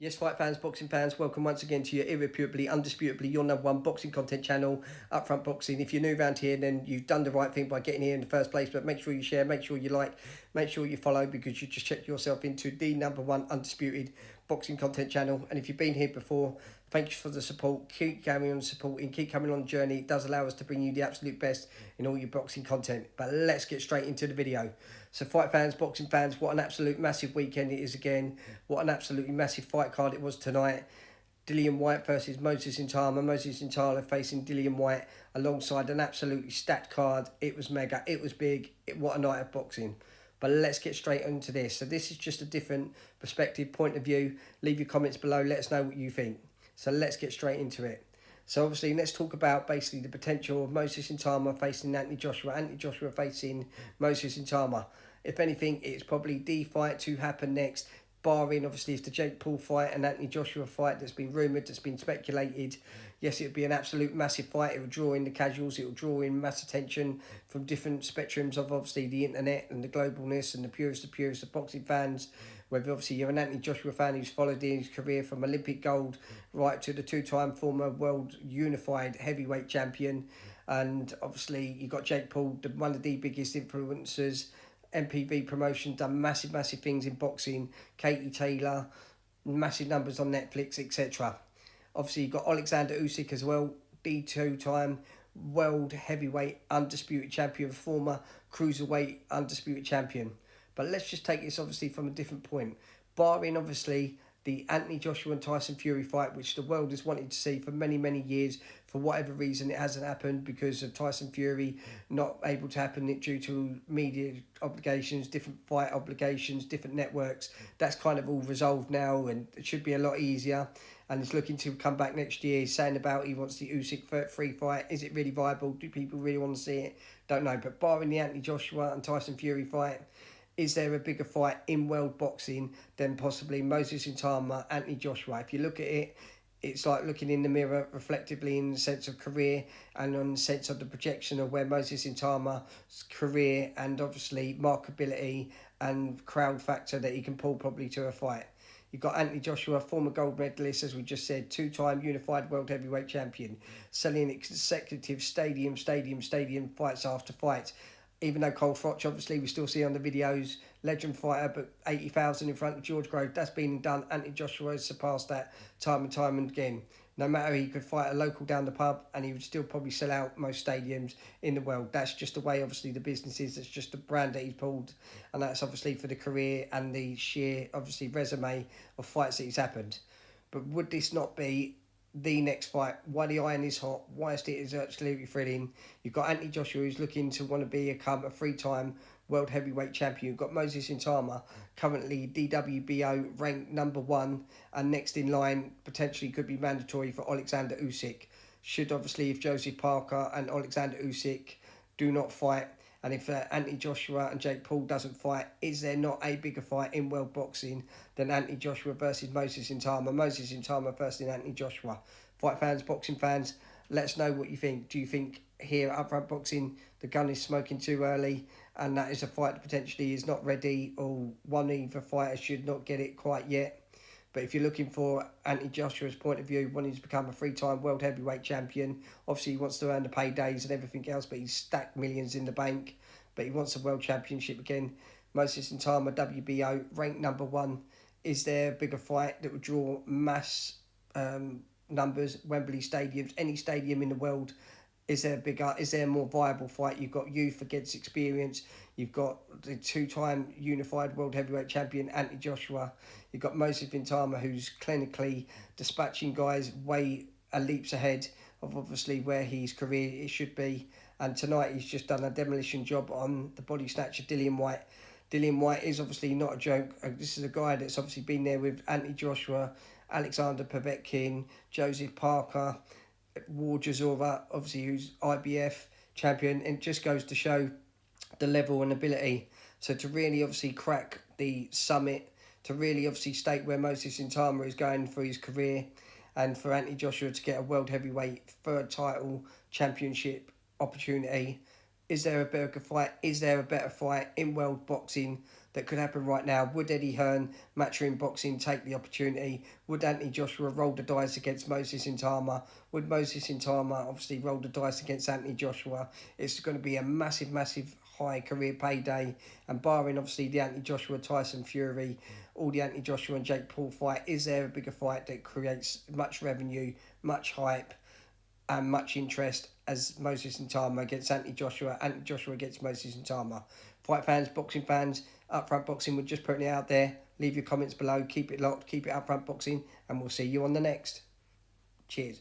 Yes, fight fans, boxing fans, welcome once again to your irrefutably, undisputably, your number one boxing content channel, Upfront Boxing. If you're new around here, then you've done the right thing by getting here in the first place, but make sure you share, make sure you like, make sure you follow, because you just checked yourself into the number one undisputed boxing content channel. And if you've been here before, thank you for the support. Keep carrying on supporting, keep coming on the journey. It does allow us to bring you the absolute best in all your boxing content. But let's get straight into the video. So fight fans, boxing fans, what an absolute massive weekend it is again. What an absolutely massive fight card it was tonight. Dillian Whyte versus Moses ITAUMA. Moses ITAUMA facing Dillian Whyte alongside an absolutely stacked card. It was mega, it was big. What a night of boxing. But let's get straight into this. So this is just a different perspective, point of view. Leave your comments below, let us know what you think. So let's get straight into it. So obviously, let's talk about basically the potential of Moses ITAUMA facing Anthony Joshua. Anthony Joshua facing Moses ITAUMA. If anything, it's probably the fight to happen next, barring obviously if the Jake Paul fight and Anthony Joshua fight that's been rumoured, that's been speculated. Yes, it would be an absolute massive fight. It will draw in the casuals. It will draw in mass attention from different spectrums of obviously the internet and the globalness and the purest of boxing fans. Whether obviously you're an Anthony Joshua fan who's followed his career from Olympic gold right to the two-time former world unified heavyweight champion. And obviously you've got Jake Paul, one of the biggest influencers, MPV promotion, done massive things in boxing. Katie Taylor, massive numbers on Netflix, etc. Obviously, you've got Alexander Usyk as well, the two-time world heavyweight undisputed champion, former cruiserweight undisputed champion. But let's just take this obviously from a different point. Barring obviously the Anthony Joshua and Tyson Fury fight, which the world has wanted to see for many years. For whatever reason, it hasn't happened because of Tyson Fury not able to happen due to media obligations, different fight obligations, different networks. That's kind of all resolved now, and it should be a lot easier. And he's looking to come back next year. He's saying about he wants the Usyk free fight. Is it really viable? Do people really want to see it? Don't know. But barring the Anthony Joshua and Tyson Fury fight, is there a bigger fight in world boxing than possibly Moses ITAUMA, Anthony Joshua? If you look at it, it's like looking in the mirror reflectively in the sense of career and on the sense of the projection of where Moses ITAUMA's career and obviously markability and crowd factor that he can pull probably to a fight. You've got Anthony Joshua, former gold medalist, as we just said, two-time unified world heavyweight champion, selling consecutive stadium fights after fight. Even though Cole Froch, obviously, we still see on the videos, legend fighter, but 80,000 in front of George Grove, that's been done. Anthony Joshua has surpassed that time and again. No matter, he could fight a local down the pub and he would still probably sell out most stadiums in the world. That's just the way, obviously, the business is. That's just the brand that he's pulled. And that's obviously for the career and the sheer, obviously, resume of fights that he's happened. But would this not be the next fight? Why the iron is hot, why it is absolutely thrilling. You've got Anthony Joshua who's looking to want to become a three-time world heavyweight champion. You've got Moses ITAUMA, currently DWBO ranked number one, and next in line potentially could be mandatory for Alexander Usyk. Should obviously, if Joseph Parker and Alexander Usyk do not fight, and if Anthony Joshua and Jake Paul doesn't fight, is there not a bigger fight in world boxing than Anthony Joshua versus Moses ITAUMA? Moses ITAUMA versus Anthony Joshua. Fight fans, boxing fans, let us know what you think. Do you think here at Upfront Boxing the gun is smoking too early and that is a fight that potentially is not ready, or one either fighter should not get it quite yet? But if you're looking for Anthony Joshua's point of view, wanting to become a three-time world heavyweight champion, obviously he wants to earn the paydays and everything else, but he's stacked millions in the bank. But he wants a world championship again. Moses ITAUMA, WBO, ranked number one. Is there a bigger fight that would draw mass numbers, Wembley stadiums, any stadium in the world? Is there a more viable fight? You've got youth against experience. You've got the two-time unified world heavyweight champion, Anthony Joshua. You've got Moses ITAUMA, who's clinically dispatching guys way leaps ahead of obviously where his career it should be. And tonight he's just done a demolition job on the body snatcher, Dillian Whyte. Dillian Whyte is obviously not a joke. This is a guy that's obviously been there with Anthony Joshua, Alexander Povetkin, Joseph Parker, War obviously, who's IBF champion, and it just goes to show the level and ability. So to really obviously crack the summit, to really obviously state where Moses ITAUMA is going for his career, and for Anthony Joshua to get a world heavyweight third title championship opportunity. Is there a better fight? Is there a better fight in world boxing that could happen right now. Would Eddie Hearn, Matchroom Boxing, take the opportunity? Would Anthony Joshua roll the dice against Moses ITAUMA? Would Moses ITAUMA obviously roll the dice against Anthony Joshua? It's going to be a massive high career payday, and barring obviously the Anthony Joshua Tyson Fury, all the Anthony Joshua and Jake Paul fight, is there a bigger fight that creates much revenue, much hype, and much interest as Moses ITAUMA against Anthony Joshua against Moses ITAUMA? Fight fans, boxing fans, Upfront Boxing, we're just putting it out there. Leave your comments below, keep it locked, keep it Upfront Boxing, and we'll see you on the next. Cheers.